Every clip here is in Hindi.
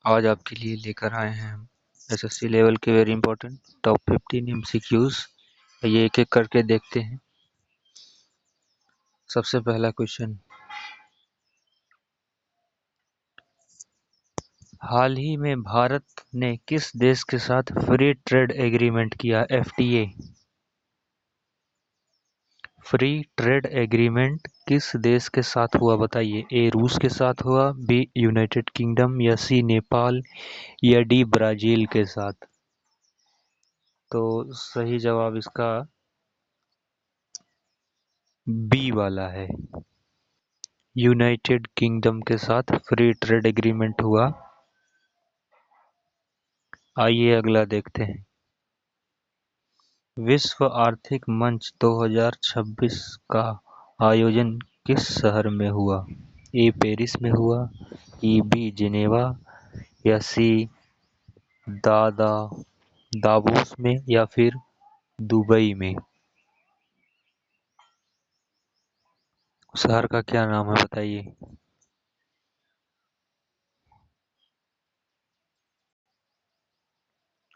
आज आपके लिए लेकर आए हैं हम एसएससी लेवल के वेरी इंपॉर्टेंट टॉप 15 एमसीक्यूज। ये एक एक करके देखते हैं। सबसे पहला क्वेश्चन, हाल ही में भारत ने किस देश के साथ फ्री ट्रेड एग्रीमेंट किया? एफटीए। फ्री ट्रेड एग्रीमेंट किस देश के साथ हुआ बताइए? ए रूस के साथ हुआ, बी यूनाइटेड किंगडम, या सी नेपाल, या डी ब्राजील के साथ। तो सही जवाब इसका बी वाला है। यूनाइटेड किंगडम के साथ फ्री ट्रेड एग्रीमेंट हुआ। आइए अगला देखते हैं। विश्व आर्थिक मंच 2026 का आयोजन किस शहर में हुआ? ए पेरिस में हुआ, ई बी जिनेवा, या सी दादा दावोस में, या फिर दुबई में। शहर का क्या नाम है बताइए?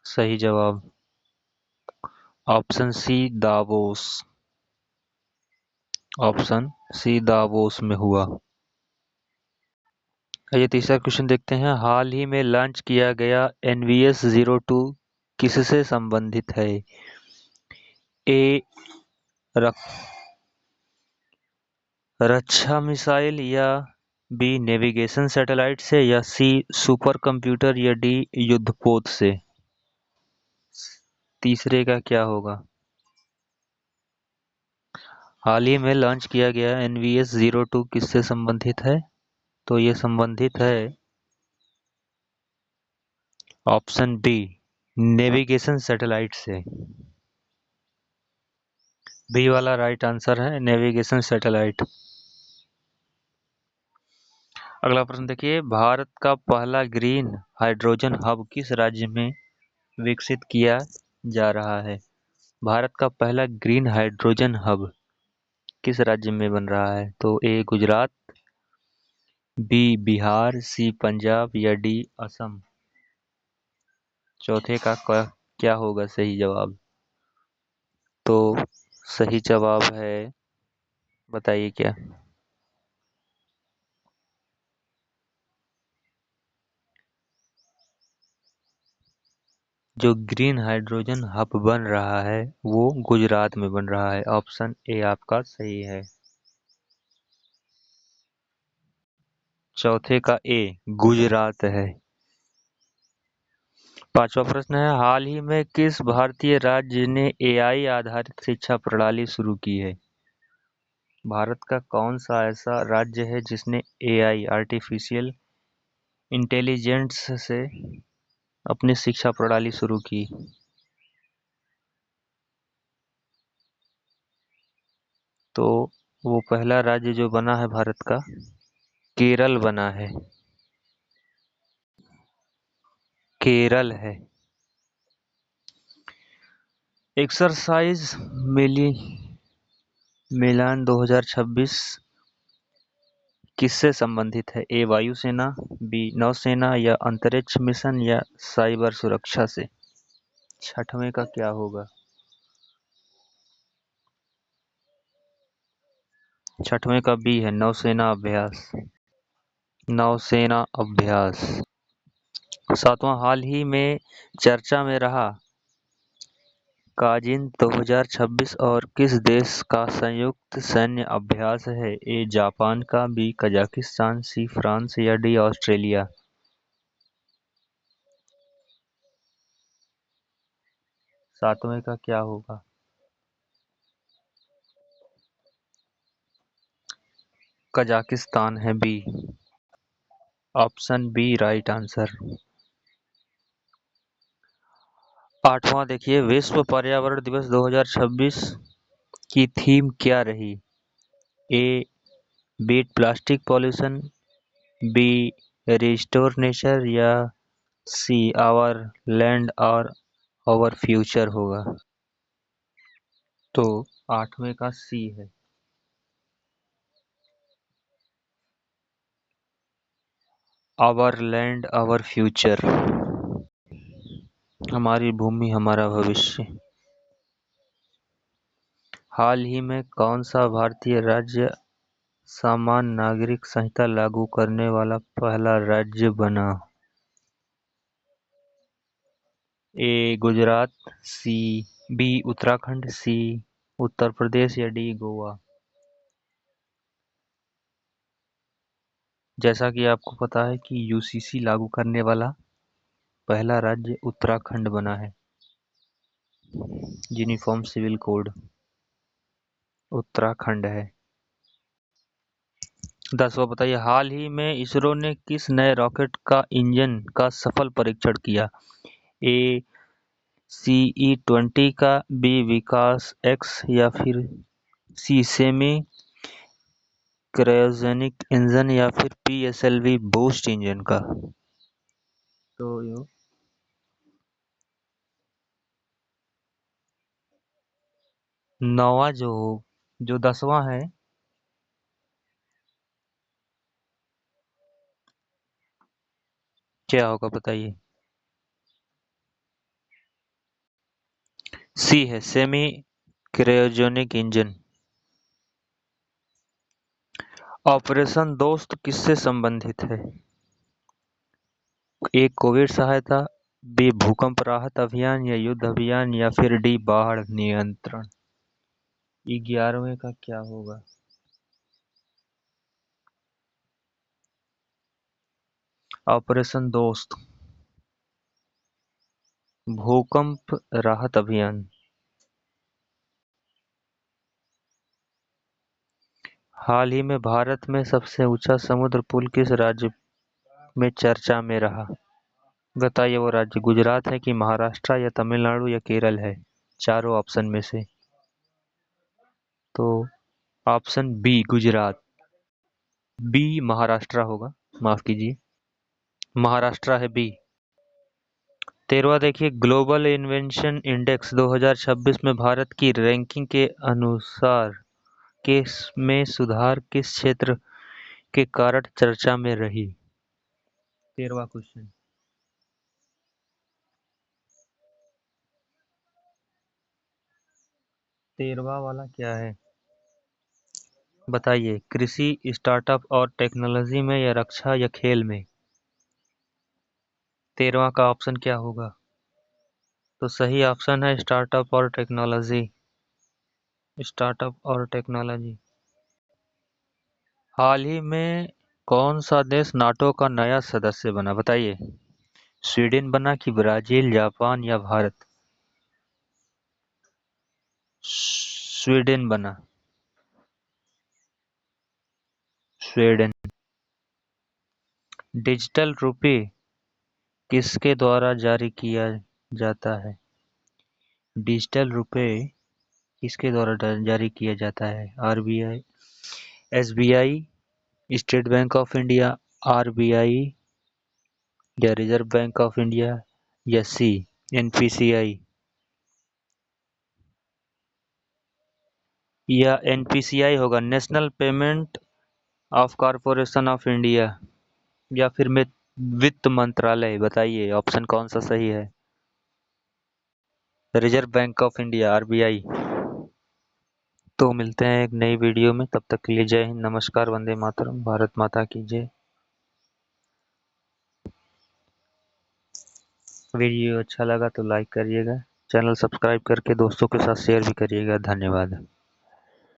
सही जवाब option C Davos. Option C Davos में हुआ। ये तीसरा क्वेश्चन देखते हैं। हाल ही में लॉन्च किया गया NVS-02 किससे संबंधित है? ए रक्षा मिसाइल, या बी नेविगेशन सैटेलाइट से, या सी सुपर कंप्यूटर, या डी युद्धपोत से। तीसरे का क्या होगा? हाल ही में लॉन्च किया गया NVS-02 किससे संबंधित है? तो ये संबंधित है ऑप्शन बी नेविगेशन सैटेलाइट से। बी वाला राइट आंसर है, नेविगेशन सैटेलाइट। अगला प्रश्न देखिए। भारत का पहला ग्रीन हाइड्रोजन हब किस राज्य में विकसित किया जा रहा है? भारत का पहला ग्रीन हाइड्रोजन हब किस राज्य में बन रहा है? तो ए गुजरात, बी बिहार, सी पंजाब, या डी असम। चौथे का क्या होगा सही जवाब? तो सही जवाब है, बताइए क्या? जो ग्रीन हाइड्रोजन हब बन रहा है वो गुजरात में बन रहा है। ऑप्शन ए आपका सही है। चौथे का ए गुजरात है। पांचवा प्रश्न है। हाल ही में किस भारतीय राज्य ने एआई आधारित शिक्षा प्रणाली शुरू की है? भारत का कौन सा ऐसा राज्य है जिसने एआई आर्टिफिशियल इंटेलिजेंस से अपनी शिक्षा प्रणाली शुरू की? तो वो पहला राज्य जो बना है भारत का, केरल बना है। केरल है। एक्सरसाइज मिली मिलान 2026 किससे संबंधित है? ए वायुसेना, बी नौसेना, या अंतरिक्ष मिशन, या साइबर सुरक्षा से। छठवें का क्या होगा? छठवें का बी है, नौसेना अभ्यास। नौसेना अभ्यास। सातवां, हाल ही में चर्चा में रहा काजिन 2026 और किस देश का संयुक्त सैन्य अभ्यास है? ए जापान का, बी कजाकिस्तान, सी फ्रांस, या डी ऑस्ट्रेलिया। सातवें का क्या होगा? कजाकिस्तान है, B. Option B right answer. आठवां देखिए। विश्व पर्यावरण दिवस 2026 की थीम क्या रही? A beat plastic pollution, B restore nature, या सी आवर लैंड और आवर फ्यूचर होगा। तो आठवें का सी है। आवर लैंड आवर फ्यूचर, हमारी भूमि हमारा भविष्य। हाल ही में कौन सा भारतीय राज्य समान नागरिक संहिता लागू करने वाला पहला राज्य बना? ए गुजरात, बी उत्तराखंड, सी उत्तर प्रदेश या डी गोवा। जैसा कि आपको पता है कि यूसीसी लागू करने वाला पहला राज्य उत्तराखंड बना है। यूनिफॉर्म सिविल कोड उत्तराखंड है। 10वां बताइए, हाल ही में इसरो ने किस नए रॉकेट का इंजन का सफल परीक्षण किया? ए CE-20 का, बी विकास एक्स या फिर सी सेमी क्रायोजेनिक इंजन या फिर PSLV बूस्ट इंजन का। तो नौवा जो 10वां है, क्या होगा बताइए? सी है सेमी क्रायोजेनिक इंजन। ऑपरेशन दोस्त किससे संबंधित है? ए कोविड सहायता, बी भूकंप राहत अभियान या युद्ध अभियान या फिर डी बाढ़ नियंत्रण। 11वें का क्या होगा? ऑपरेशन दोस्त, भूकंप राहत अभियान। हाल ही में भारत में सबसे ऊंचा समुद्र पुल किस राज्य में चर्चा में रहा? बताइए वो राज्य गुजरात है कि महाराष्ट्र या तमिलनाडु या केरल है, चारों ऑप्शन में से। तो option B Gujarat, B Maharashtra होगा, माफ कीजिए, महाराष्ट्र है बी। 13वां देखिए, ग्लोबल इन्वेंशन इंडेक्स 2026 में भारत की रैंकिंग के अनुसार किस में सुधार किस क्षेत्र के कारण चर्चा में रही? 13वां क्वेश्चन। 13वां वाला क्या है बताइए? कृषि, स्टार्टअप और टेक्नोलॉजी में या रक्षा या खेल में? 13वां का ऑप्शन क्या होगा? तो सही ऑप्शन है स्टार्टअप और टेक्नोलॉजी। स्टार्टअप और टेक्नोलॉजी। हाल ही में कौन सा देश नाटो का नया सदस्य बना बताइए? स्वीडन बना कि ब्राजील, जापान या भारत? स्वीडन बना। स्वीडन। डिजिटल रुपए किसके द्वारा जारी किया जाता है? डिजिटल रुपए किसके द्वारा जारी किया जाता है? RBI, SBI, state bank of India, RBI या रिजर्व बैंक ऑफ इंडिया या सी NPCI या NPCI होगा, national payment of corporation of India या फिर में वित्त मंत्रालय। बताइए ऑप्शन कौन सा सही है? Reserve bank of India RBI। तो मिलते हैं एक नई वीडियो में, तब तक के लिए जय हिंद, नमस्कार, वंदे मातरम, भारत माता की जय। वीडियो अच्छा लगा तो लाइक करिएगा, चैनल सब्सक्राइब करके दोस्तों के साथ शेयर भी करिएगा। धन्यवाद।